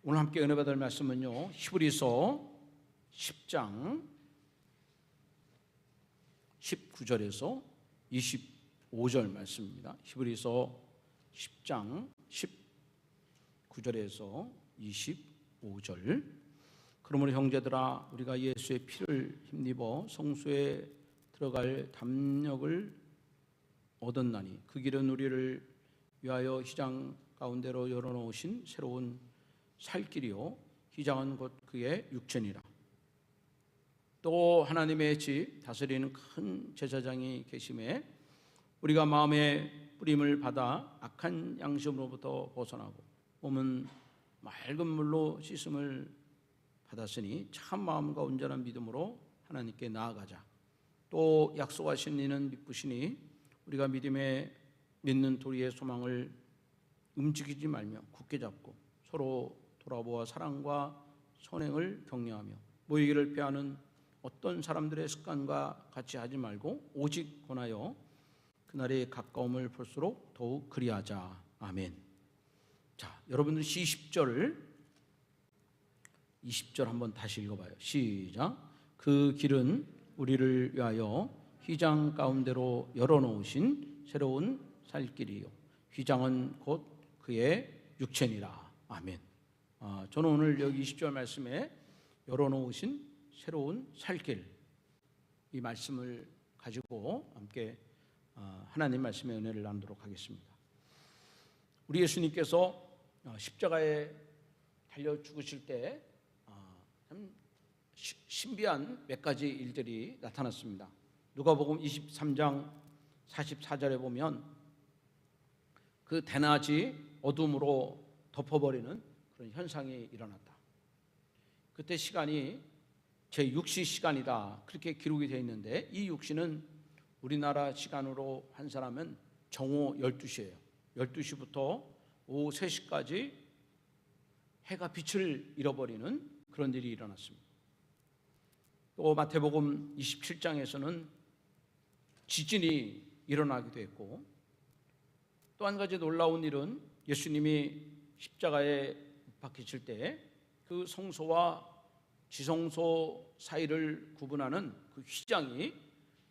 오늘 함께 은혜 받을 말씀은요, 히브리서 10장 19절에서 25절 말씀입니다. 히브리서 10장 19절에서 25절. 그러므로 형제들아, 우리가 예수의 피를 힘입어 성소에 들어갈 담력을 얻었나니 그 길은 우리를 위하여 휘장 가운데로 열어놓으신 새로운 살 길이요 휘장은 곧 그의 육체니라. 또 하나님의 집 다스리는 큰 제사장이 계심에 우리가 마음의 뿌림을 받아 악한 양심으로부터 벗어나고 몸은 맑은 물로 씻음을 받았으니 참 마음과 온전한 믿음으로 하나님께 나아가자. 또 약속하신 이는 믿으시니 우리가 믿는 도리의 소망을 움직이지 말며 굳게 잡고 서로 돌아보아 사랑과 선행을 격려하며 모이기를 피하는 어떤 사람들의 습관과 같이 하지 말고 오직 권하여 그날의 가까움을 볼수록 더욱 그리하자. 아멘. 자, 여러분들 20절 한번 다시 읽어봐요. 시작. 그 길은 우리를 위하여 휘장 가운데로 열어놓으신 새로운 살길이요 휘장은 곧 그의 육체니라. 아멘. 저는 오늘 여기 20절 말씀에 열어놓으신 새로운 살길, 이 말씀을 가지고 함께 하나님 말씀의 은혜를 나누도록 하겠습니다. 우리 예수님께서 십자가에 달려 죽으실 때 참 신비한 몇 가지 일들이 나타났습니다. 누가복음 23장 44절에 보면 그 대낮이 어둠으로 덮어버리는 그런 현상이 일어났다. 그때 시간이 제6시 시간이다, 그렇게 기록이 되어 있는데, 이 6시는 우리나라 시간으로 환산하면 정오 12시예요 12시부터 오후 3시까지 해가 빛을 잃어버리는 그런 일이 일어났습니다. 또 마태복음 27장에서는 지진이 일어나기도 했고, 또 한 가지 놀라운 일은 예수님이 십자가에 못 박히실 때 그 성소와 지성소 사이를 구분하는 그 휘장이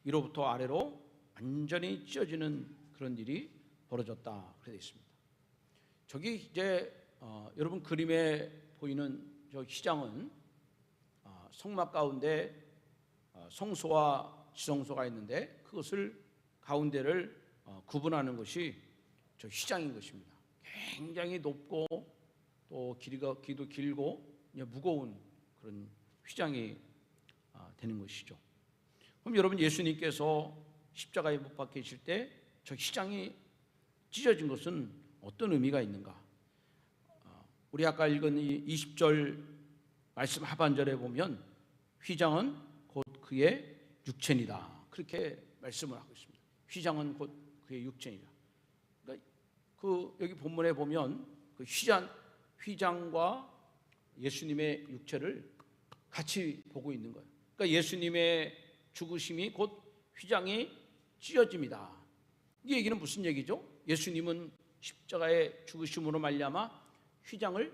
위로부터 아래로 완전히 찢어지는 그런 일이 벌어졌다, 그렇게 되어 있습니다. 저기 이제 여러분 그림에 보이는 저 휘장은 성막 가운데 성소와 지성소가 있는데 그것을 가운데를 구분하는 것이 저 휘장인 것입니다. 굉장히 높고 또 길이도 길고 무거운 그런 휘장이 되는 것이죠. 그럼 여러분, 예수님께서 십자가에 못 박히실 때 저 휘장이 찢어진 것은 어떤 의미가 있는가? 우리 아까 읽은 이 20절 말씀 하반절에 보면 휘장은 곧 그의 육체니라, 그렇게 말씀을 하고 있습니다. 휘장은 곧 그의 육체니라. 그러니까 여기 본문에 보면 그 휘장과 예수님의 육체를 같이 보고 있는 거예요. 그러니까 예수님의 죽으심이 곧 휘장이 찢어집니다. 이 얘기는 무슨 얘기죠? 예수님은 십자가의 죽으심으로 말미암아 휘장을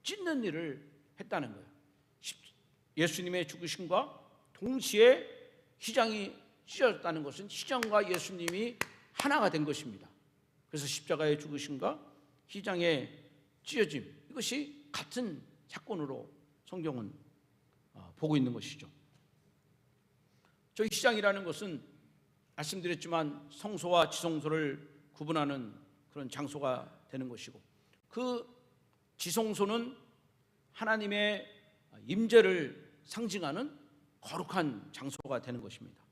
찢는 일을 했다는 거예요. 예수님의 죽으심과 동시에 휘장이 찢어졌다는 것은 휘장과 예수님이 하나가 된 것입니다. 그래서 십자가의 죽으심과 휘장의 찢어짐, 이것이 같은 사건으로 성경은 보고 있는 것이죠. 저 휘장이라는 것은 말씀드렸지만 성소와 지성소를 구분하는 그런 장소가 되는 것이고, 그 지성소는 하나님의 임재를 상징하는 거룩한 장소가 되는 것입니다.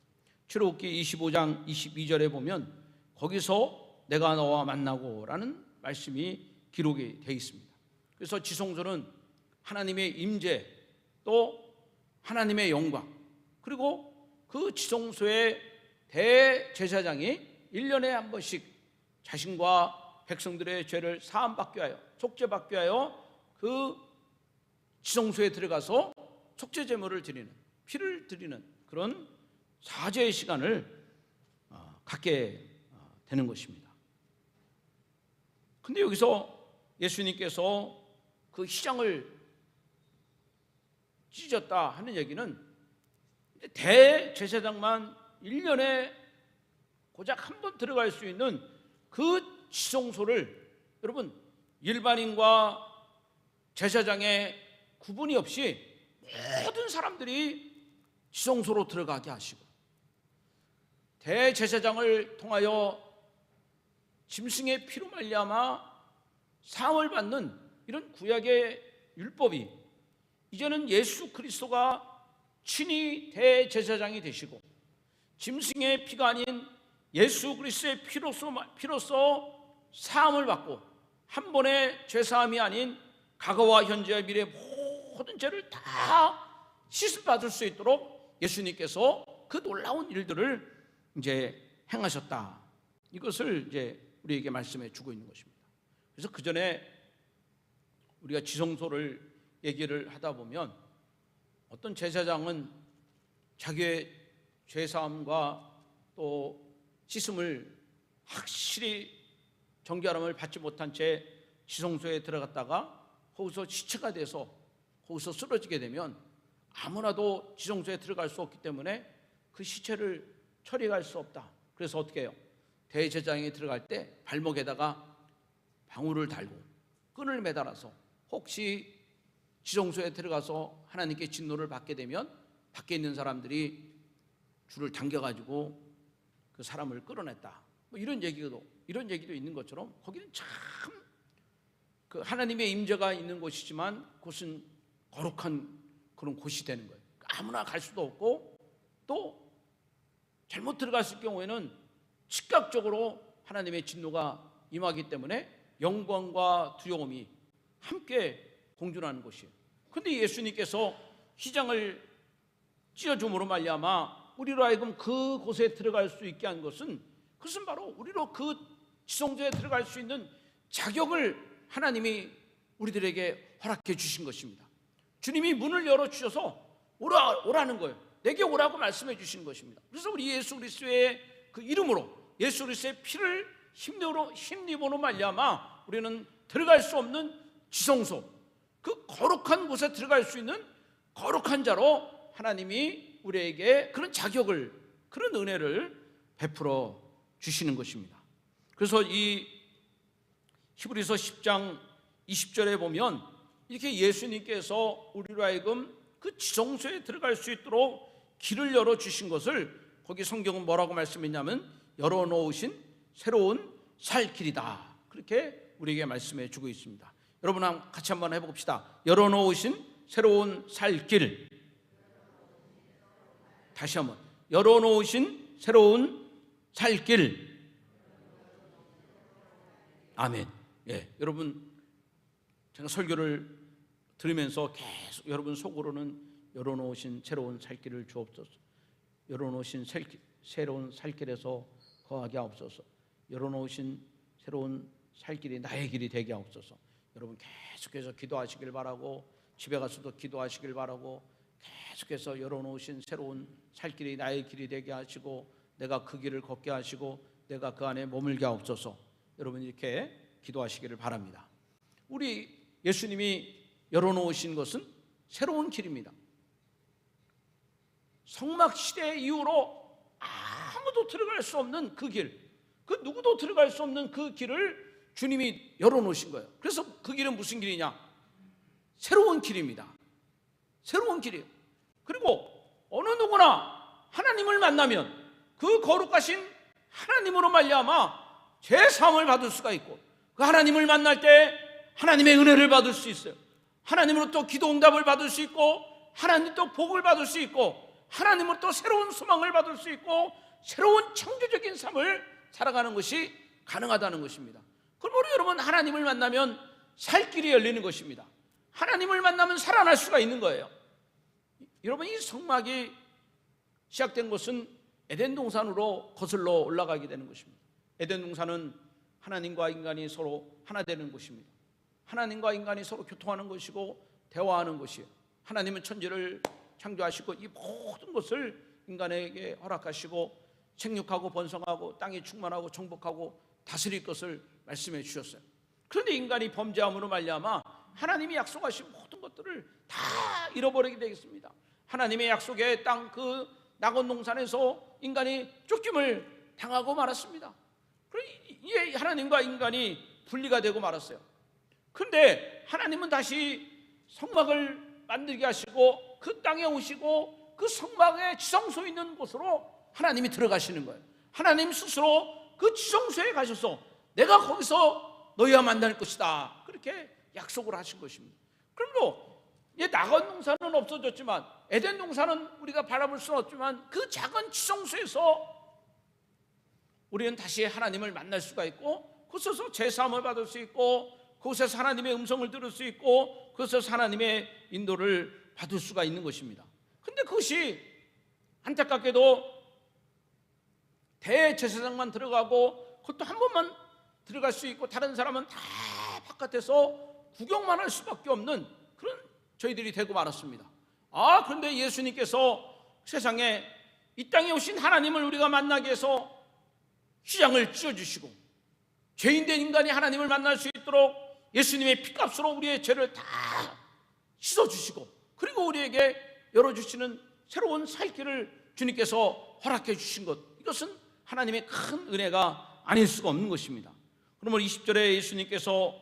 출애굽기 25장 22절에 보면 거기서 내가 너와 만나고 라는 말씀이 기록이 되어 있습니다. 그래서 지성소는 하나님의 임재, 또 하나님의 영광, 그리고 그 지성소의 대제사장이 1년에 한 번씩 자신과 백성들의 죄를 사함받게 하여, 속죄받게 하여 그 지성소에 들어가서 속죄 제물을 드리는, 피를 드리는 그런 사죄의 시간을 갖게 되는 것입니다. 근데 여기서 예수님께서 그 휘장을 찢었다 하는 얘기는 대제사장만 1년에 고작 한 번 들어갈 수 있는 그 지성소를 여러분 일반인과 제사장의 구분이 없이 모든 사람들이 지성소로 들어가게 하시고 대제사장을 통하여 짐승의 피로 말미암아 사함을 받는 이런 구약의 율법이 이제는 예수 그리스도가 친히 대제사장이 되시고 짐승의 피가 아닌 예수 그리스도의 피로서 사함을 받고 한 번의 죄사함이 아닌 과거와 현재와 미래의 모든 죄를 다 씻음받을 수 있도록 예수님께서 그 놀라운 일들을 이제 행하셨다. 이것을 이제 우리에게 말씀해 주고 있는 것입니다. 그래서 그 전에 우리가 지성소를 얘기를 하다 보면 어떤 제사장은 자기의 죄사함과 또 씻음을 확실히 정결함을 받지 못한 채 지성소에 들어갔다가 거기서 시체가 돼서 거기서 쓰러지게 되면 아무나도 지성소에 들어갈 수 없기 때문에 그 시체를 처리할 수 없다. 그래서 어떻게 해요? 대제사장이 들어갈 때 발목에다가 방울을 달고 끈을 매달아서 혹시 지성소에 들어가서 하나님께 진노를 받게 되면 밖에 있는 사람들이 줄을 당겨가지고 그 사람을 끌어냈다. 뭐 이런 얘기도 있는 것처럼 거기는 참 그 하나님의 임재가 있는 곳이지만 그것은 거룩한 그런 곳이 되는 거예요. 아무나 갈 수도 없고 또 잘못 들어갔을 경우에는 즉각적으로 하나님의 진노가 임하기 때문에 영광과 두려움이 함께 공존하는 곳이에요. 그런데 예수님께서 휘장을 찢어줌으로 말미암아 우리로 하여금 그곳에 들어갈 수 있게 한 것은 그것은 바로 우리로 그 지성소에 들어갈 수 있는 자격을 하나님이 우리들에게 허락해 주신 것입니다. 주님이 문을 열어주셔서 오라는 거예요. 내게 오라고 말씀해 주신 것입니다. 그래서 우리 예수 그리스도의 그 이름으로 예수 그리스도의 피를 힘입으로 말미암아 우리는 들어갈 수 없는 지성소, 그 거룩한 곳에 들어갈 수 있는 거룩한 자로 하나님이 우리에게 그런 자격을, 그런 은혜를 베풀어 주시는 것입니다. 그래서 이 히브리서 10장 20절에 보면 이렇게 예수님께서 우리로 하여금 그 지성소에 들어갈 수 있도록 길을 열어주신 것을 거기 성경은 뭐라고 말씀했냐면 열어놓으신 새로운 살 길이다. 그렇게 우리에게 말씀해 주고 있습니다. 여러분 같이 한번 해봅시다. 열어놓으신 새로운 살 길. 다시 한번 열어놓으신 새로운 살 길. 아멘. 예, 여러분 제가 설교를 들으면서 계속 여러분 속으로는 열어놓으신 새로운 살 길을 주옵소서. 열어놓으신 새로운 살 길에서 거하게 하옵소서. 열어놓으신 새로운 살 길이 나의 길이 되게 하옵소서. 여러분 계속해서 기도하시길 바라고 집에 가서도 기도하시길 바라고 계속해서 열어놓으신 새로운 살 길이 나의 길이 되게 하시고 내가 그 길을 걷게 하시고 내가 그 안에 머물게 하옵소서. 여러분 이렇게 기도하시기를 바랍니다. 우리 예수님이 열어놓으신 것은 새로운 길입니다. 성막시대 이후로 아무도 들어갈 수 없는 그 길, 그 누구도 들어갈 수 없는 그 길을 주님이 열어놓으신 거예요. 그래서 그 길은 무슨 길이냐? 새로운 길입니다. 새로운 길이에요. 그리고 어느 누구나 하나님을 만나면 그 거룩하신 하나님으로 말미암아 죄 사함을 받을 수가 있고 그 하나님을 만날 때 하나님의 은혜를 받을 수 있어요. 하나님으로부터 기도 응답을 받을 수 있고 하나님 또 복을 받을 수 있고 하나님으로부터 새로운 소망을 받을 수 있고 새로운 창조적인 삶을 살아가는 것이 가능하다는 것입니다. 그러므로 여러분 하나님을 만나면 살 길이 열리는 것입니다. 하나님을 만나면 살아날 수가 있는 거예요. 여러분 이 성막이 시작된 것은 에덴 동산으로 거슬러 올라가게 되는 것입니다. 에덴 동산은 하나님과 인간이 서로 하나 되는 곳입니다. 하나님과 인간이 서로 교통하는 것이고 대화하는 것이에요. 하나님은 천지를 창조하시고 이 모든 것을 인간에게 허락하시고 생육하고 번성하고 땅이 충만하고 정복하고 다스릴 것을 말씀해 주셨어요. 그런데 인간이 범죄함으로 말미암아 하나님이 약속하신 모든 것들을 다 잃어버리게 되겠습니다. 하나님의 약속의 땅 그 낙원 동산에서 인간이 쫓김을 당하고 말았습니다. 이제 하나님과 인간이 분리가 되고 말았어요. 그런데 하나님은 다시 성막을 만들게 하시고 그 땅에 오시고 그 성막의 지성소에 있는 곳으로 하나님이 들어가시는 거예요. 하나님 스스로 그 지성소에 가셔서 내가 거기서 너희와 만날 것이다, 그렇게 약속을 하신 것입니다. 그러므로 낙원 동산은 없어졌지만, 에덴 동산은 우리가 바라볼 수는 없지만, 그 작은 지성소에서 우리는 다시 하나님을 만날 수가 있고, 그곳에서 제사함을 받을 수 있고, 그곳에서 하나님의 음성을 들을 수 있고, 그곳에서 하나님의 인도를 받을 수가 있는 것입니다. 그런데 그것이 안타깝게도 대제사장만 들어가고, 그것도 한 번만 들어갈 수 있고 다른 사람은 다 바깥에서 구경만 할 수밖에 없는 그런 저희들이 되고 말았습니다. 그런데 예수님께서 세상에 이 땅에 오신 하나님을 우리가 만나기 위해서 휘장을 찢어주시고, 죄인된 인간이 하나님을 만날 수 있도록 예수님의 피값으로 우리의 죄를 다 씻어주시고, 그리고 우리에게 열어주시는 새로운 살 길을 주님께서 허락해 주신 것, 이것은 하나님의 큰 은혜가 아닐 수가 없는 것입니다. 그러면 20절에 예수님께서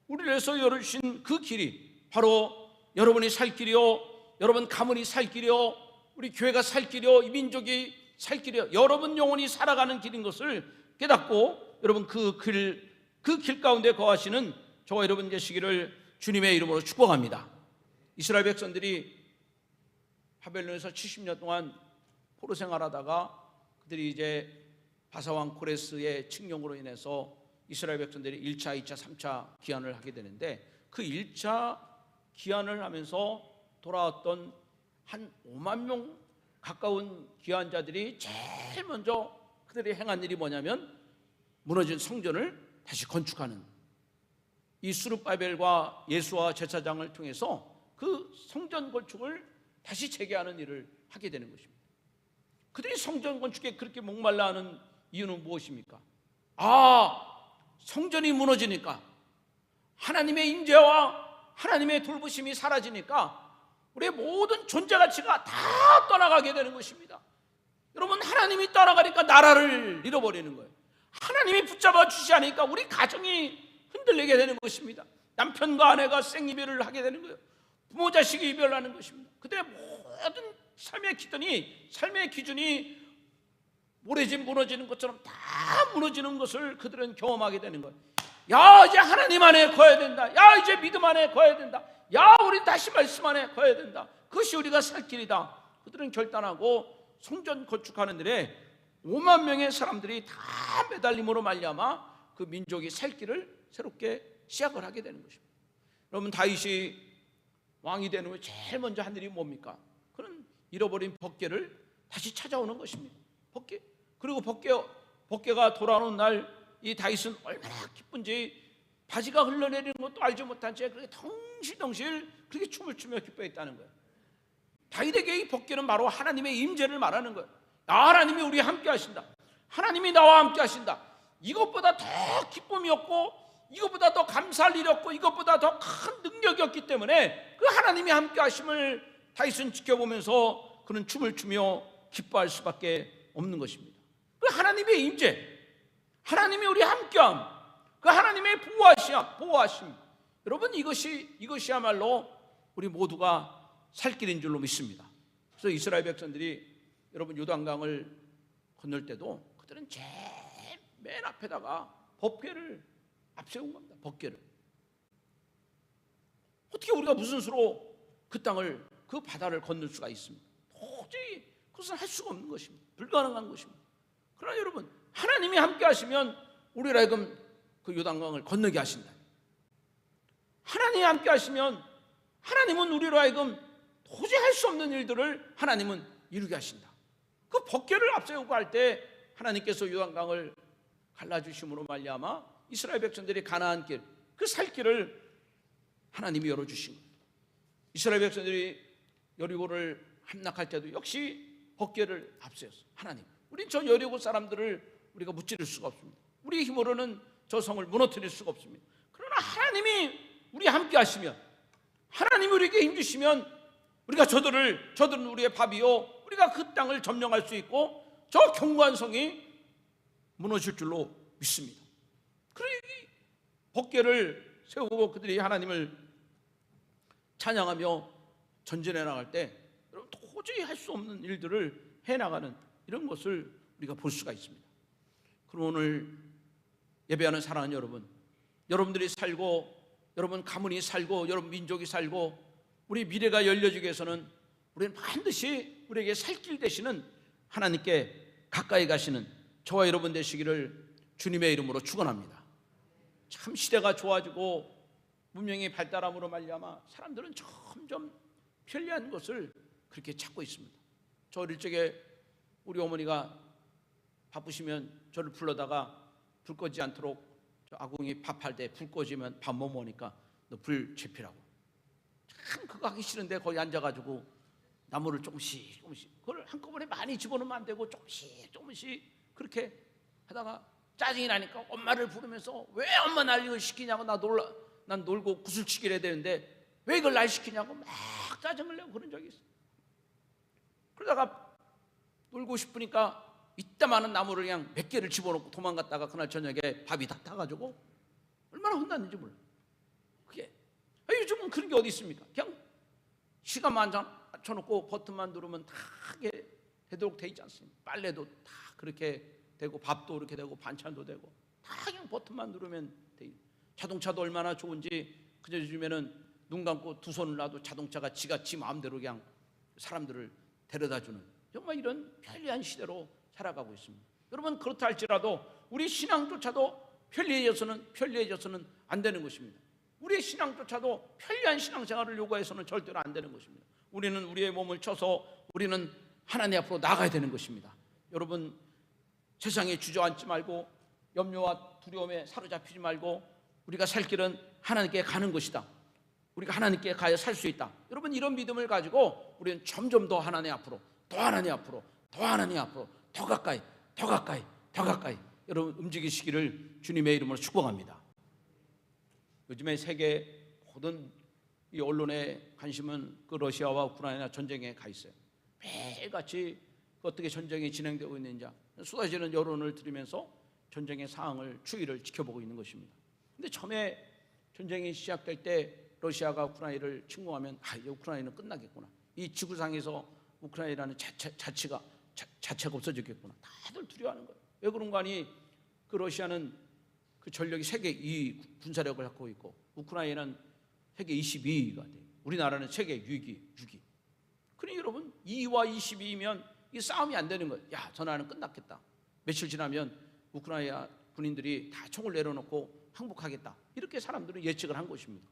우리를 위해서 열어주신 그 길이 바로 여러분이 살 길이요, 여러분 가문이 살 길이요, 우리 교회가 살 길이요, 이 민족이 살 길이요, 여러분 영혼이 살아가는 길인 것을 깨닫고 여러분 그 길 가운데 거하시는 저와 여러분 되시기를 주님의 이름으로 축복합니다. 이스라엘 백성들이 바벨론에서 70년 동안 포로 생활하다가 그들이 이제 바사왕 코레스의 칙령으로 인해서 이스라엘 백성들이 1차, 2차, 3차 귀환을 하게 되는데, 그 1차 귀환을 하면서 돌아왔던 한 5만 명 가까운 귀환자들이 제일 먼저 그들이 행한 일이 뭐냐면, 무너진 성전을 다시 건축하는, 이 스룹바벨과 예수와 제사장을 통해서 그 성전 건축을 다시 재개하는 일을 하게 되는 것입니다. 그들이 성전 건축에 그렇게 목말라 하는 이유는 무엇입니까? 성전이 무너지니까, 하나님의 임재와 하나님의 돌보심이 사라지니까 우리의 모든 존재 가치가 다 떠나가게 되는 것입니다. 여러분, 하나님이 떠나가니까 나라를 잃어버리는 거예요. 하나님이 붙잡아 주지 않으니까 우리 가정이 흔들리게 되는 것입니다. 남편과 아내가 생이별을 하게 되는 거예요. 부모 자식이 이별하는 것입니다. 그들의 모든 삶의 기준이 모래집 무너지는 것처럼 다 무너지는 것을 그들은 경험하게 되는 거예요. 야, 이제 하나님 안에 거해야 된다. 야, 이제 믿음 안에 거해야 된다. 야, 우리 다시 말씀 안에 거해야 된다. 그것이 우리가 살 길이다. 그들은 결단하고 성전 건축하는 일에 5만 명의 사람들이 다 매달림으로 말미암아 그 민족이 살 길을 새롭게 시작을 하게 되는 것입니다. 여러분, 다윗이 왕이 된 후에 제일 먼저 한 일이 뭡니까? 그런 잃어버린 법궤를 다시 찾아오는 것입니다. 법궤. 그리고 법궤가 돌아오는 날 이 다윗은 얼마나 기쁜지, 바지가 흘러내리는 것도 알지 못한 채 그렇게 덩실덩실 그렇게 춤을 추며 기뻐했다는 거예요. 다윗에게 이 법궤는 바로 하나님의 임재를 말하는 거예요. 하나님이 우리 함께 하신다. 하나님이 나와 함께 하신다. 이것보다 더 기쁨이었고, 이것보다 더 감사할 일이었고, 이것보다 더 큰 능력이었기 때문에 그 하나님이 함께 하심을 다윗은 지켜보면서 그는 춤을 추며 기뻐할 수밖에 없는 것입니다. 그 하나님의 임재, 하나님이 우리 함께함, 그 하나님의 보호하심, 여러분, 이것이야말로 우리 모두가 살 길인 줄로 믿습니다. 그래서 이스라엘 백성들이 여러분 요단강을 건널 때도 그들은 제일 맨 앞에다가 법궤를 앞세운 겁니다. 법궤를. 어떻게 우리가 무슨 수로 그 땅을, 그 바다를 건널 수가 있습니까? 도저히 그것은 할 수가 없는 것입니다. 불가능한 것입니다. 그러나 여러분, 하나님이 함께 하시면 우리를 하여금 그 요단강을 건너게 하신다. 하나님이 함께 하시면 하나님은 우리로 하여금 도저히 할 수 없는 일들을 하나님은 이루게 하신다. 그 법궤를 앞세우고 할 때 하나님께서 요단강을 갈라주심으로 말미암아 이스라엘 백성들이 가나안 길, 그 살 길을 하나님이 열어주신 겁니다. 이스라엘 백성들이 여리고를 함락할 때도 역시 법궤를 앞세웠어. 하나님, 우린 저 여리고 사람들을 우리가 무찌를 수가 없습니다. 우리의 힘으로는 저 성을 무너뜨릴 수가 없습니다. 그러나 하나님이 우리 함께 하시면, 하나님이 우리에게 힘주시면 우리가 저들은 우리의 밥이요, 우리가 그 땅을 점령할 수 있고 저 견고한 성이 무너질 줄로 믿습니다. 그러니 법궤를 세우고 그들이 하나님을 찬양하며 전진해 나갈 때 여러분 도저히 할 수 없는 일들을 해나가는 이런 것을 우리가 볼 수가 있습니다. 그럼 오늘 예배하는 사랑하는 여러분, 여러분들이 살고, 여러분 가문이 살고, 여러분 민족이 살고, 우리 미래가 열려지기 위해서는 우리는 반드시 우리에게 살 길 되시는 하나님께 가까이 가시는 저와 여러분 되시기를 주님의 이름으로 축원합니다. 참 시대가 좋아지고 문명이 발달함으로 말미암아 사람들은 점점 편리한 것을 그렇게 찾고 있습니다. 저 어릴 적에 우리 어머니가 바쁘시면 저를 불러다가 불 꺼지 않도록, 저 아궁이 밥할 때 불 꺼지면 밥 못 먹으니까 너 불 지피라고. 참 그거 하기 싫은데 거기 앉아가지고 나무를 조금씩 그걸 한꺼번에 많이 집어넣으면 안 되고 조금씩 그렇게 하다가 짜증이 나니까 엄마를 부르면서 왜 엄마 날 이걸 시키냐고, 난 놀고 구슬치기를 해야 되는데 왜 이걸 날 시키냐고 막 짜증을 내고 그런 적이 있어요. 그러다가 놀고 싶으니까 이따만한 나무를 그냥 몇 개를 집어넣고 도망갔다가 그날 저녁에 밥이 다 타가지고 얼마나 혼났는지 몰라. 그게 요즘은 그런 게 어디 있습니까? 그냥 시간만 맞춰놓고 버튼만 누르면 다 하게 되도록 돼 있지 않습니까? 빨래도 다 그렇게 되고 밥도 그렇게 되고 반찬도 되고 다 그냥 버튼만 누르면 돼. 자동차도 얼마나 좋은지, 그저 요즘에는 눈 감고 두 손을 놔도 자동차가 지 마음대로 그냥 사람들을 데려다주는 정말 이런 편리한 시대로 살아가고 있습니다. 여러분 그렇다 할지라도 우리 신앙조차도 편리해져서는 안 되는 것입니다. 우리의 신앙조차도 편리한 신앙생활을 요구해서는 절대로 안 되는 것입니다. 우리는 우리의 몸을 쳐서 우리는 하나님 앞으로 나가야 되는 것입니다. 여러분 세상에 주저앉지 말고 염려와 두려움에 사로잡히지 말고 우리가 살 길은 하나님께 가는 것이다. 우리가 하나님께 가야 살 수 있다. 여러분 이런 믿음을 가지고 우리는 점점 더 하나님 앞으로, 더 하나님 앞으로, 더 하나님 앞으로, 더 가까이 여러분 움직이시기를 주님의 이름으로 축복합니다. 요즘에 세계 모든 이 언론의 관심은 그 러시아와 우크라이나 전쟁에 가 있어요. 매일같이 어떻게 전쟁이 진행되고 있는지 쏟아지는 여론을 들으면서 전쟁의 상황을 추이를 지켜보고 있는 것입니다. 근데 처음에 전쟁이 시작될 때 러시아가 우크라이나를 침공하면 이제 우크라이나는 끝나겠구나, 이 지구상에서 우크라이나라는 자체가 없어지겠구나, 다들 두려워하는 거예요. 왜 그런가 하니 그 러시아는 그 전력이 세계 2위 군사력을 갖고 있고 우크라이나는 세계 22위가 돼요. 우리나라는 세계 6위. 그러니 여러분 2위와 22위면 이 싸움이 안 되는 거예요. 저 나라는 끝났겠다. 며칠 지나면 우크라이나 군인들이 다 총을 내려놓고 항복하겠다. 이렇게 사람들은 예측을 한 것입니다.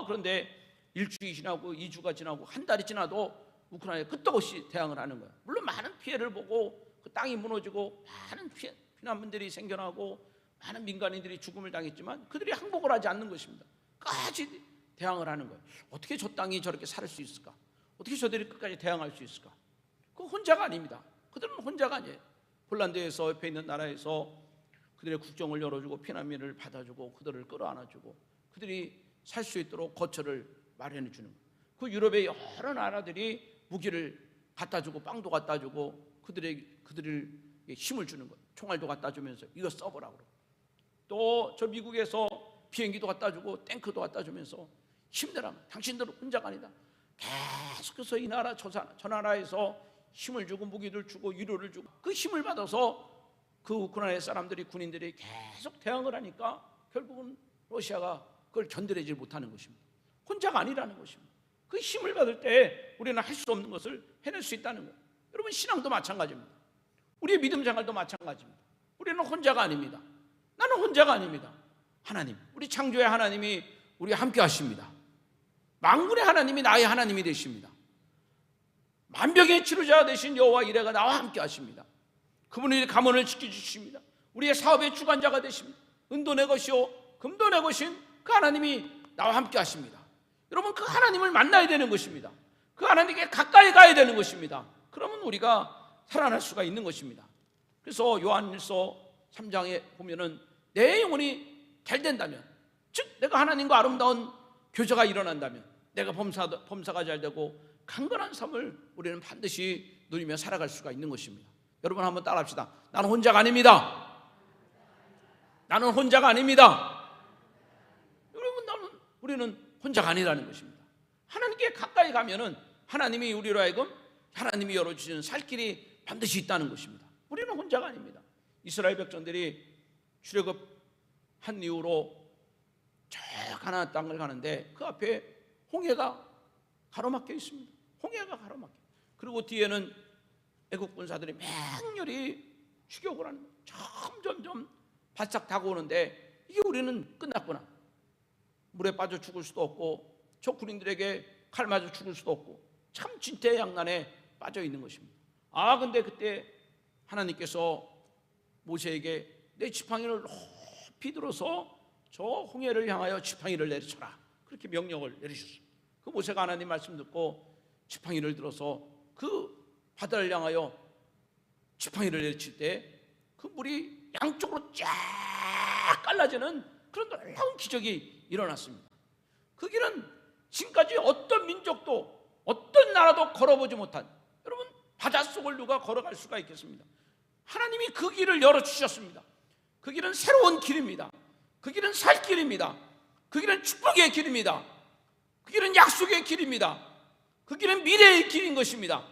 그런데 일주일이 지나고 2주가 지나고 한 달이 지나도 우크라이나가 끄떡없이 대항을 하는 거예요. 물론 많은 피해를 보고 그 땅이 무너지고 많은 피난민들이 생겨나고 많은 민간인들이 죽음을 당했지만 그들이 항복을 하지 않는 것입니다. 끝까지 대항을 하는 거예요. 어떻게 저 땅이 저렇게 살 수 있을까? 어떻게 저들이 끝까지 대항할 수 있을까? 그 혼자가 아닙니다. 그들은 혼자가 아니에요. 폴란드에서 옆에 있는 나라에서 그들의 국정을 열어주고 피난민을 받아주고 그들을 끌어안아주고 그들이 살 수 있도록 거처를 마련해 주는 거예요. 그 유럽의 여러 나라들이 무기를 갖다 주고 빵도 갖다 주고 그들을 힘을 주는 거예요. 총알도 갖다 주면서 이거 써보라고 그러고, 또 저 미국에서 비행기도 갖다 주고 탱크도 갖다 주면서 힘내라. 당신들은 혼자가 아니다. 계속해서 이 나라 저 나라에서 힘을 주고 무기를 주고 위로를 주고 그 힘을 받아서 그 우크라이나 사람들이, 군인들이 계속 대항을 하니까 결국은 러시아가 그걸 견뎌내지 못하는 것입니다. 혼자가 아니라는 것입니다. 그 힘을 받을 때 우리는 할 수 없는 것을 해낼 수 있다는 거예요. 여러분 신앙도 마찬가지입니다. 우리의 믿음 생활도 마찬가지입니다. 우리는 혼자가 아닙니다. 나는 혼자가 아닙니다. 하나님, 우리 창조의 하나님이 우리와 함께 하십니다. 만군의 하나님이 나의 하나님이 되십니다. 만병의 치료자 되신 여호와 이레가 나와 함께 하십니다. 그분이 가문을 지켜주십니다. 우리의 사업의 주관자가 되십니다. 은도 내 것이요 금도 내 것인 그 하나님이 나와 함께 하십니다. 여러분 그 하나님을 만나야 되는 것입니다. 그 하나님께 가까이 가야 되는 것입니다. 그러면 우리가 살아날 수가 있는 것입니다. 그래서 요한일서 3장에 보면은 내 영혼이 잘 된다면, 즉 내가 하나님과 아름다운 교제가 일어난다면 내가 범사가 잘 되고 강건한 삶을 우리는 반드시 누리며 살아갈 수가 있는 것입니다. 여러분 한번 따라합시다. 나는 혼자가 아닙니다. 나는 혼자가 아닙니다. 여러분, 우리는 혼자가 아니라는 것입니다. 하나님께 가까이 가면은 하나님이 우리로 하여금 하나님이 열어주시는 살 길이 반드시 있다는 것입니다. 우리는 혼자가 아닙니다. 이스라엘 백성들이 출애굽한 이후로 저 가나안 땅을 가는데 그 앞에 홍해가 가로막혀 있습니다. 홍해가 가로막혀. 그리고 뒤에는 애국 군사들이 맹렬히 추격을 하는 거예요. 점점 바싹 다가오는데 이게 우리는 끝났구나. 물에 빠져 죽을 수도 없고 적군인들에게 칼 맞아 죽을 수도 없고 참 진퇴양난에 빠져 있는 것입니다. 근데 그때 하나님께서 모세에게 내 지팡이를 높이 들어서 저 홍해를 향하여 지팡이를 내리쳐라, 그렇게 명령을 내리셨어요. 그 모세가 하나님 말씀 듣고 지팡이를 들어서 그 바다를 향하여 지팡이를 내리칠 때 그 물이 양쪽으로 쫙 갈라지는 그런 놀라운 기적이 일어났습니다. 그 길은 지금까지 어떤 민족도 어떤 나라도 걸어보지 못한, 여러분 바닷속을 누가 걸어갈 수가 있겠습니다. 하나님이 그 길을 열어주셨습니다. 그 길은 새로운 길입니다. 그 길은 살 길입니다. 그 길은 축복의 길입니다. 그 길은 약속의 길입니다. 그 길은 미래의 길인 것입니다.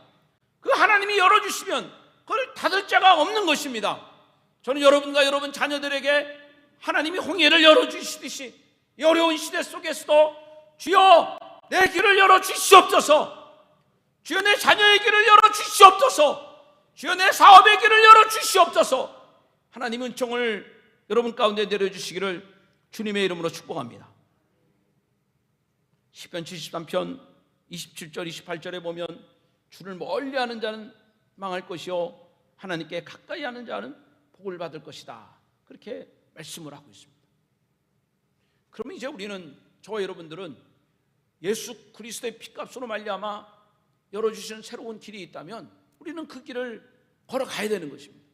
그 하나님이 열어주시면 그걸 닫을 자가 없는 것입니다. 저는 여러분과 여러분 자녀들에게 하나님이 홍해를 열어주시듯이 이 어려운 시대 속에서도 주여 내 길을 열어주시옵소서, 주여 내 자녀의 길을 열어주시옵소서, 주여 내 사업의 길을 열어주시옵소서, 하나님 은총을 여러분 가운데 내려주시기를 주님의 이름으로 축복합니다. 시편 73편 27절 28절에 보면 주를 멀리하는 자는 망할 것이요 하나님께 가까이 하는 자는 복을 받을 것이다, 그렇게 말씀을 하고 있습니다. 그러면 이제 우리는, 저와 여러분들은 예수 그리스도의 피값으로 말미암아 열어주시는 새로운 길이 있다면 우리는 그 길을 걸어가야 되는 것입니다.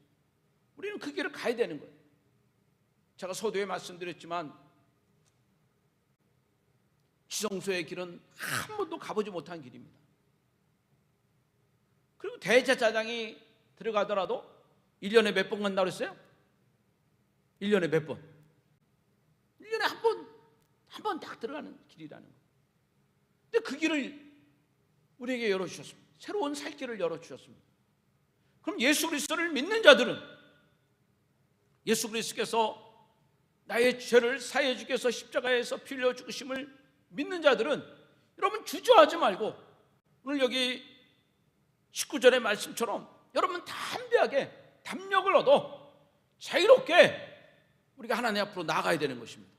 우리는 그 길을 가야 되는 거예요. 제가 서두에 말씀드렸지만 지성소의 길은 한 번도 가보지 못한 길입니다. 그리고 대제사장이 들어가더라도 1년에 몇 번 간다고 그랬어요? 1년에 몇 번? 1년에 한 번 딱 들어가는 길이라는 거예요. 근데 그 길을 우리에게 열어주셨습니다. 새로운 살 길을 열어주셨습니다. 그럼 예수 그리스도를 믿는 자들은, 예수 그리스도께서 나의 죄를 사해 주기 위해서 십자가에서 피 흘려 죽으심을 믿는 자들은 여러분 주저하지 말고 오늘 여기 19절의 말씀처럼 여러분 담대하게 담력을 얻어 자유롭게 우리가 하나님 앞으로 나아가야 되는 것입니다.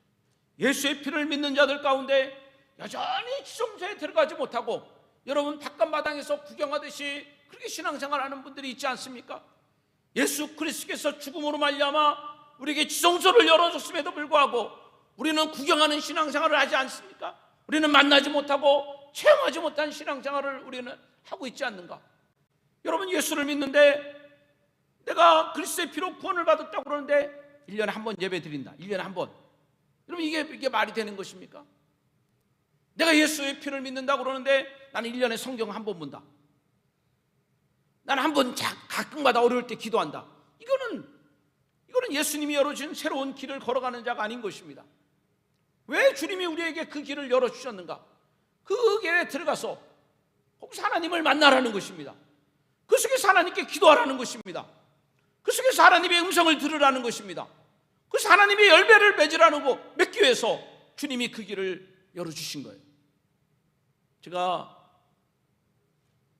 예수의 피를 믿는 자들 가운데 여전히 지성소에 들어가지 못하고 여러분 바깥마당에서 구경하듯이 그렇게 신앙생활하는 분들이 있지 않습니까? 예수 그리스도께서 죽음으로 말미암아 우리에게 지성소를 열어줬음에도 불구하고 우리는 구경하는 신앙생활을 하지 않습니까? 우리는 만나지 못하고 체험하지 못한 신앙생활을 우리는 하고 있지 않는가? 여러분 예수를 믿는데 내가 그리스도의 피로 구원을 받았다고 그러는데 1년에 한 번 예배 드린다, 1년에 한 번. 여러분 이게 말이 되는 것입니까? 내가 예수의 피를 믿는다고 그러는데 나는 1년에 성경 한 번 본다, 나는 한 번 가끔마다 어려울 때 기도한다. 이거는 예수님이 열어주신 새로운 길을 걸어가는 자가 아닌 것입니다. 왜 주님이 우리에게 그 길을 열어주셨는가? 그 길에 들어가서 거기서 하나님을 만나라는 것입니다. 그 속에서 하나님께 기도하라는 것입니다. 그 속에서 하나님의 음성을 들으라는 것입니다. 그래서 하나님의 열매를 맺기 위해서 주님이 그 길을 열어주신 거예요. 제가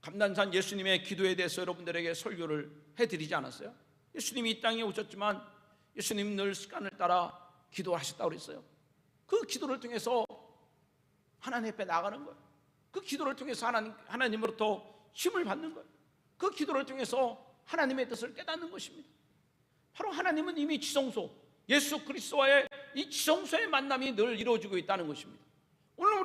감난산 예수님의 기도에 대해서 여러분들에게 설교를 해드리지 않았어요? 예수님이 이 땅에 오셨지만 예수님 늘 습관을 따라 기도하셨다고 그랬어요. 그 기도를 통해서 하나님 앞에 나가는 거예요. 그 기도를 통해서 하나님으로부터 힘을 받는 거예요. 그 기도를 통해서 하나님의 뜻을 깨닫는 것입니다. 바로 하나님은 이미 지성소, 예수 그리스도와의 이 지성소의 만남이 늘 이루어지고 있다는 것입니다. 오늘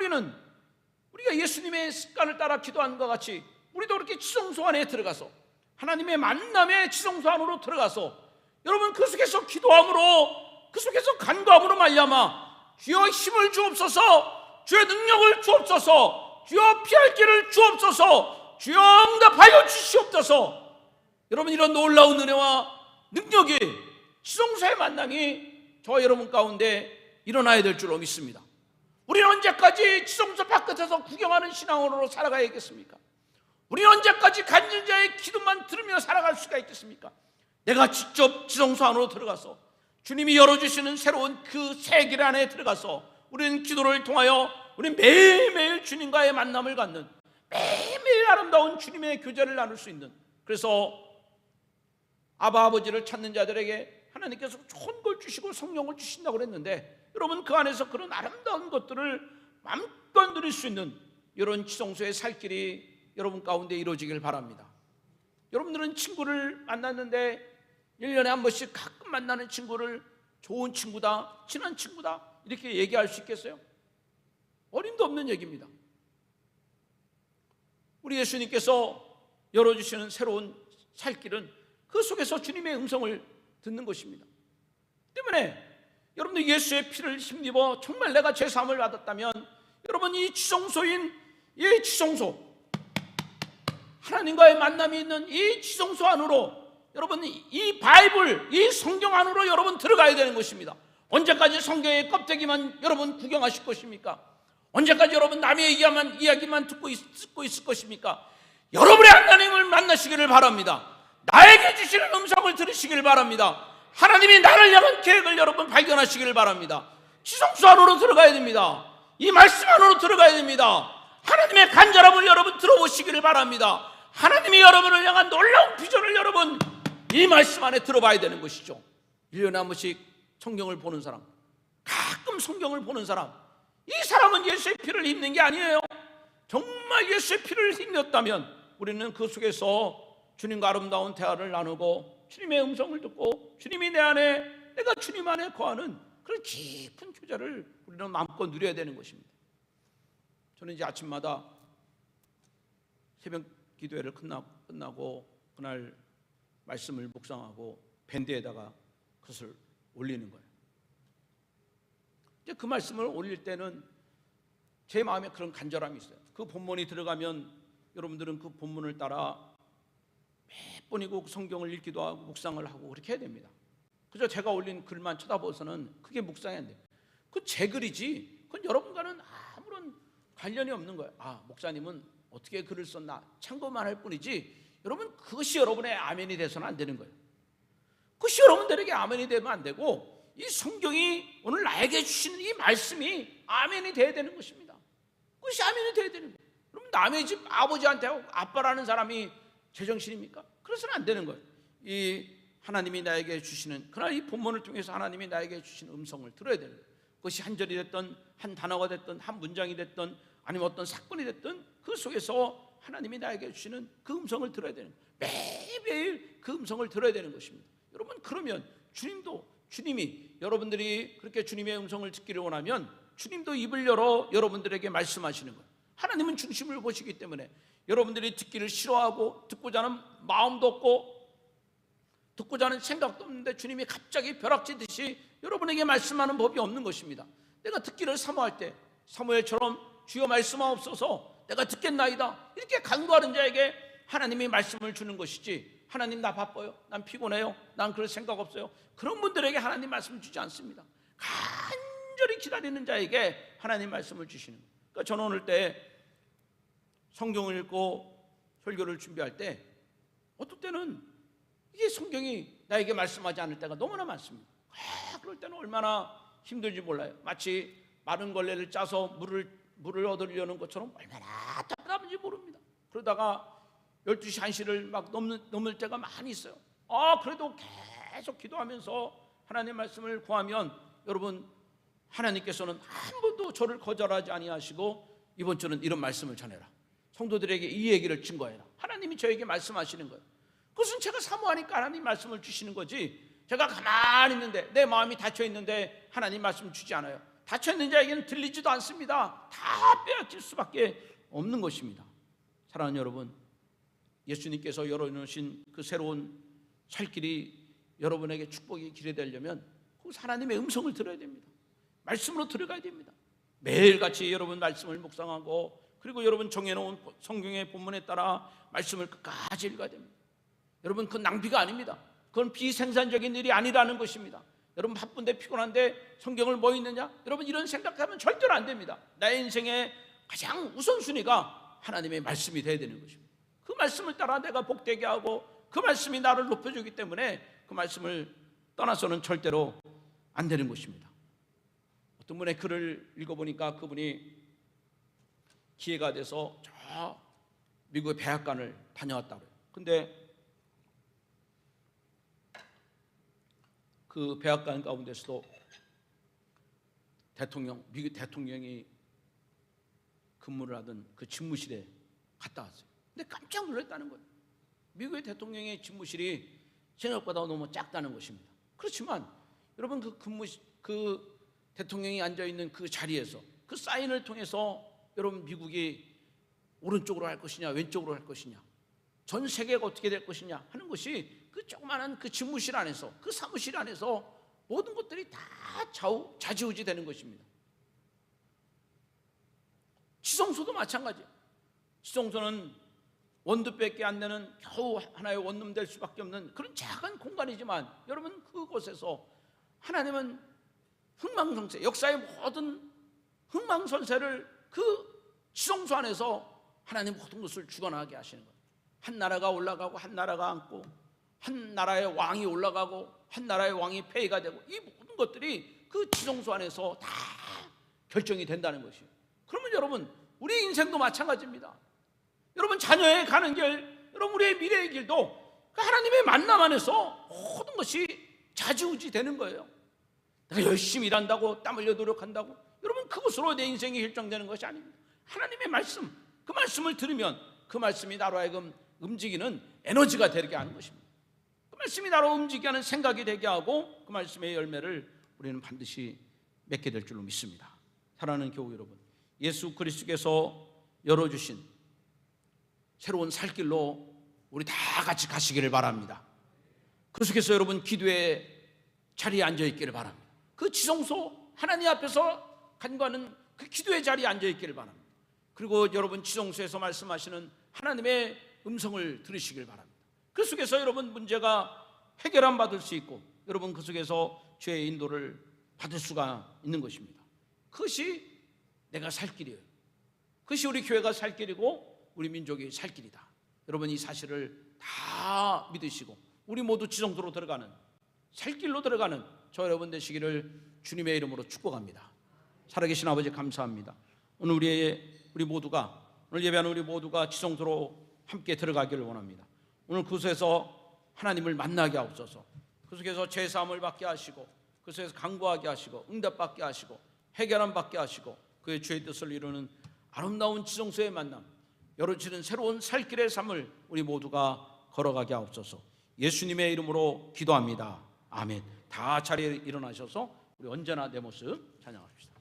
우리가 예수님의 습관을 따라 기도하는 것 같이 우리도 그렇게 지성소 안에 들어가서 하나님의 만남의 지성소 안으로 들어가서 여러분 그 속에서 기도함으로, 그 속에서 간구함으로 말미암아 주여 힘을 주옵소서, 주의 능력을 주옵소서. 주여 피할 길을 주옵소서. 주여 응답하여 주시옵소서. 여러분, 이런 놀라운 은혜와 능력이 지성소의 만남이 저와 여러분 가운데 일어나야 될 줄로 믿습니다. 우리는 언제까지 지성소 바깥에서 구경하는 신앙으로 살아가야겠습니까? 우리는 언제까지 간증자의 기도만 들으며 살아갈 수가 있겠습니까? 내가 직접 지성소 안으로 들어가서 주님이 열어주시는 새로운 그 새 길 안에 들어가서 우리는 기도를 통하여 우리는 매일매일 주님과의 만남을 갖는, 매일매일 아름다운 주님의 교제를 나눌 수 있는, 그래서 아바 아버지를 찾는 자들에게 하나님께서 좋은 걸 주시고 성령을 주신다고 그랬는데, 여러분 그 안에서 그런 아름다운 것들을 마음껏 누릴 수 있는 이런 지성소의 살 길이 여러분 가운데 이루어지길 바랍니다. 여러분들은 친구를 만났는데 1년에 한 번씩 가끔 만나는 친구를 좋은 친구다, 친한 친구다 이렇게 얘기할 수 있겠어요? 어림도 없는 얘기입니다. 우리 예수님께서 열어주시는 새로운 살 길은 그 속에서 주님의 음성을 듣는 것입니다. 때문에 여러분들 예수의 피를 힘입어 정말 내가 죄사함을 받았다면, 여러분 이 지성소인 이 지성소, 하나님과의 만남이 있는 이 지성소 안으로, 여러분 이 바이블, 이 성경 안으로 여러분 들어가야 되는 것입니다. 언제까지 성경의 껍데기만 여러분 구경하실 것입니까? 언제까지 여러분 남의 이야기만 듣고 있을 것입니까? 여러분의 하나님을 만나시기를 바랍니다. 나에게 주시는 음성을 들으시길 바랍니다. 하나님이 나를 향한 계획을 여러분 발견하시기를 바랍니다. 지성소 안으로 들어가야 됩니다. 이 말씀 안으로 들어가야 됩니다. 하나님의 간절함을 여러분 들어보시기를 바랍니다. 하나님이 여러분을 향한 놀라운 비전을 여러분 이 말씀 안에 들어봐야 되는 것이죠. 1년에 한 번씩 성경을 보는 사람, 가끔 성경을 보는 사람, 이 사람은 예수의 피를 힘는 게 아니에요. 정말 예수의 피를 힘냈다면 우리는 그 속에서 주님과 아름다운 대화를 나누고 주님의 음성을 듣고 주님이 내 안에, 내가 주님 안에 거하는 그런 깊은 교제를 우리는 마음껏 누려야 되는 것입니다. 저는 이제 아침마다 새벽 기도회를 끝나고 그날 말씀을 묵상하고 밴드에다가 그것을 올리는 거예요. 이제 그 말씀을 올릴 때는 제 마음에 그런 간절함이 있어요. 그 본문이 들어가면 여러분들은 그 본문을 따라 몇 번이고 그 성경을 읽기도 하고 묵상을 하고 그렇게 해야 됩니다. 그저 제가 올린 글만 쳐다보서는 그게 묵상이 안 돼요. 그 제 글이지 그건 여러분과는 아무런 관련이 없는 거예요. 아, 목사님은 어떻게 글을 썼나 참고만 할 뿐이지, 여러분 그것이 여러분의 아멘이 돼서는 안 되는 거예요. 그것이 여러분들에게 아멘이 되면 안 되고, 이 성경이 오늘 나에게 주시는 이 말씀이 아멘이 돼야 되는 것입니다. 그것이 아멘이 돼야 되는 거예요. 여러분 남의 집 아버지한테 아빠라는 사람이 제정신입니까? 그래서는 안 되는 거예요. 이 하나님이 나에게 주시는, 그러나 이 본문을 통해서 하나님이 나에게 주신 음성을 들어야 되는 거예요. 그것이 한 절이 됐든 한 단어가 됐든 한 문장이 됐든 아니면 어떤 사건이 됐든 그 속에서 하나님이 나에게 주시는 그 음성을 들어야 되는 거예요. 매일매일 그 음성을 들어야 되는 것입니다. 여러분 그러면 주님이 여러분들이 그렇게 주님의 음성을 듣기를 원하면 주님도 입을 열어 여러분들에게 말씀하시는 거예요. 하나님은 중심을 보시기 때문에 여러분들이 듣기를 싫어하고 듣고자 하는 마음도 없고 듣고자 하는 생각도 없는데 주님이 갑자기 벼락치듯이 여러분에게 말씀하는 법이 없는 것입니다. 내가 듣기를 사모할 때 사무엘처럼 주여 말씀하옵소서 내가 듣겠나이다 이렇게 간구하는 자에게 하나님이 말씀을 주는 것이지, 하나님 나 바빠요, 난 피곤해요, 난 그럴 생각 없어요, 그런 분들에게 하나님 말씀 주지 않습니다. 간절히 기다리는 자에게 하나님 말씀을 주시는 거예요. 그러니까 저는 오늘 때 성경을 읽고 설교를 준비할 때 어떨 때는 이게 성경이 나에게 말씀하지 않을 때가 너무나 많습니다. 그럴 때는 얼마나 힘들지 몰라요. 마치 마른 걸레를 짜서 물을 얻으려는 것처럼 얼마나 답답한지 모릅니다. 그러다가 12시 1시를 막 넘을 때가 많이 있어요. 그래도 계속 기도하면서 하나님 말씀을 구하면 여러분 하나님께서는 한 번도 저를 거절하지 아니하시고 이번 주는 이런 말씀을 전해라, 성도들에게 이 얘기를 증거해라, 하나님이 저에게 말씀하시는 거예요. 그것은 제가 사모하니까 하나님 말씀을 주시는 거지, 제가 가만히 있는데 내 마음이 닫혀 있는데 하나님 말씀 주지 않아요. 닫혀 있는 자에게는 들리지도 않습니다. 다 빼앗길 수밖에 없는 것입니다. 사랑하는 여러분, 예수님께서 열어놓으신 그 새로운 살 길이 여러분에게 축복의 길이 되려면 그 하나님의 음성을 들어야 됩니다. 말씀으로 들어가야 됩니다. 매일같이 여러분 말씀을 묵상하고, 그리고 여러분 정해놓은 성경의 본문에 따라 말씀을 끝까지 읽어야 됩니다. 여러분, 그건 낭비가 아닙니다. 그건 비생산적인 일이 아니라는 것입니다. 여러분, 바쁜데 피곤한데 성경을 뭐 읽느냐? 여러분, 이런 생각하면 절대로 안 됩니다. 나의 인생의 가장 우선순위가 하나님의 말씀이 되어야 되는 것입니다. 그 말씀을 따라 내가 복되게 하고 그 말씀이 나를 높여주기 때문에 그 말씀을 떠나서는 절대로 안 되는 것입니다. 어떤 분의 글을 읽어보니까 그분이 기회가 돼서 저 미국의 백악관을 다녀왔다고요. 근데 그 백악관 가운데서도 미국 대통령이 근무를 하던 그 집무실에 갔다 왔어요. 근데 깜짝 놀랐다는 거예요. 미국의 대통령의 집무실이 생각보다 너무 작다는 것입니다. 그렇지만 여러분, 그 대통령이 앉아있는 그 자리에서 그 사인을 통해서 여러분, 미국이 오른쪽으로 할 것이냐 왼쪽으로 할 것이냐, 전 세계가 어떻게 될 것이냐 하는 것이 그 조그마한 그 집무실 안에서, 그 사무실 안에서 모든 것들이 다 좌지우지 되는 것입니다. 지성소도 마찬가지예요. 지성소는 원두밖에 안 되는 겨우 하나의 원룸 될 수밖에 없는 그런 작은 공간이지만 여러분, 그곳에서 하나님은 흥망성쇠, 역사의 모든 흥망성쇠를 그 지성소 안에서 하나님 모든 것을 주관하게 하시는 거예요. 한 나라가 올라가고 한 나라가 앉고, 한 나라의 왕이 올라가고 한 나라의 왕이 폐위가 되고, 이 모든 것들이 그 지성소 안에서 다 결정이 된다는 것이에요. 그러면 여러분, 우리 인생도 마찬가지입니다. 여러분, 자녀의 가는 길, 여러분 우리의 미래의 길도 그 하나님의 만남 안에서 모든 것이 좌지우지 되는 거예요. 내가 열심히 일한다고, 땀 흘려 노력한다고 여러분, 그것으로 내 인생이 결정되는 것이 아닙니다. 하나님의 말씀, 그 말씀을 들으면 그 말씀이 나로 하여금 움직이는 에너지가 되게 하는 것입니다. 그 말씀이 나로 움직이게 하는 생각이 되게 하고, 그 말씀의 열매를 우리는 반드시 맺게 될 줄로 믿습니다. 사랑하는 교우 여러분, 예수 그리스도께서 열어주신 새로운 살 길로 우리 다 같이 가시기를 바랍니다. 그 속에서 여러분, 기도의 자리에 앉아 있기를 바랍니다. 그 지성소 하나님 앞에서 간구하는 그 기도의 자리에 앉아 있기를 바랍니다. 그리고 여러분, 지성소에서 말씀하시는 하나님의 음성을 들으시길 바랍니다. 그 속에서 여러분, 문제가 해결함 받을 수 있고, 여러분 그 속에서 죄의 인도를 받을 수가 있는 것입니다. 그것이 내가 살 길이에요. 그것이 우리 교회가 살 길이고 우리 민족이 살 길이다. 여러분, 이 사실을 다 믿으시고 우리 모두 지성소로 들어가는, 살 길로 들어가는 저 여러분 되시기를 주님의 이름으로 축복합니다. 살아계신 아버지, 감사합니다. 오늘 우리 모두가, 오늘 예배하는 우리 모두가 지성소로 함께 들어가기를 원합니다. 오늘 그곳에서 하나님을 만나게 하옵소서. 그 속에서 죄사함을 받게 하시고, 그 속에서 간구하게 하시고, 응답받게 하시고, 해결함 받게 하시고, 그의 죄의 뜻을 이루는 아름다운 지성소의 만남, 열어지는 새로운 살 길의 삶을 우리 모두가 걸어가게 하옵소서. 예수님의 이름으로 기도합니다. 아멘. 다 자리에 일어나셔서 우리 언제나 내 모습 찬양합시다.